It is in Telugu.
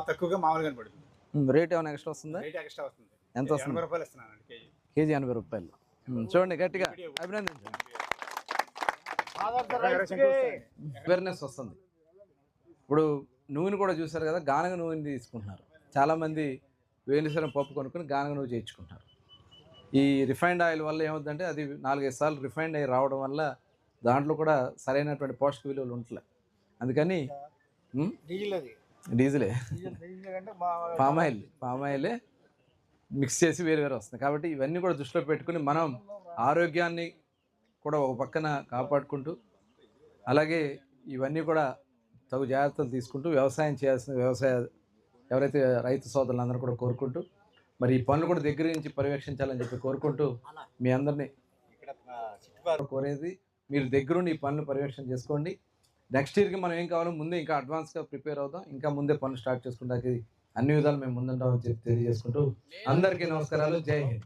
తక్కువగా మామూలుగా పడుతుంది. రేట్ ఏమైనా ఎక్స్ట్రా వస్తుందా? రేట్ ఎక్స్ట్రా వస్తుంది. ఎంత వస్తుంది? 80 రూపాయలు ఇస్తున్నానండి కేజీ. కేజీ 80 రూపాయలు. చూడండి గట్టిగా అభినందించండి. అవేర్నెస్ వస్తుంది. ఇప్పుడు నూనె కూడా చూసారు కదా, గానుగ నూనె తీసుకుంటున్నారు చాలామంది. వేణుశనగ పప్పు కొనుక్కొని గానుగ నూనె చేయించుకుంటున్నారు. ఈ రిఫైన్డ్ ఆయిల్ వల్ల ఏమవుతుందంటే అది 4-5 సార్లు రిఫైండ్ అయ్యి రావడం వల్ల దాంట్లో కూడా సరైనటువంటి పోషక విలువలు ఉండలే. అందుకని డీజిలే, పామాయిలే మిక్స్ చేసి వేరు వేరు వస్తుంది. కాబట్టి ఇవన్నీ కూడా దృష్టిలో పెట్టుకుని మనం ఆరోగ్యాన్ని కూడా ఒక పక్కన కాపాడుకుంటూ, అలాగే ఇవన్నీ కూడా తగు జాగ్రత్తలు తీసుకుంటూ వ్యవసాయం చేయాల్సిన ఎవరైతే రైతు సోదరులందరూ కూడా కోరుకుంటూ, మరి ఈ పనులు కూడా దగ్గర నుంచి పర్యవేక్షించాలని చెప్పి కోరుకుంటూ, మీ అందరినీ కోరేది మీరు దగ్గరుండి ఈ పనులు పర్యవేక్షణ చేసుకోండి. నెక్స్ట్ ఇయర్కి మనం ఏం కావాలో ముందే ఇంకా అడ్వాన్స్గా ప్రిపేర్ అవుతాం, ఇంకా ముందే పనులు స్టార్ట్ చేసుకుంటానికి అన్ని విధాలు మేము ముందుంటామని చెప్పి తెలియజేసుకుంటూ అందరికీ నమస్కారాలు. జై హింద్.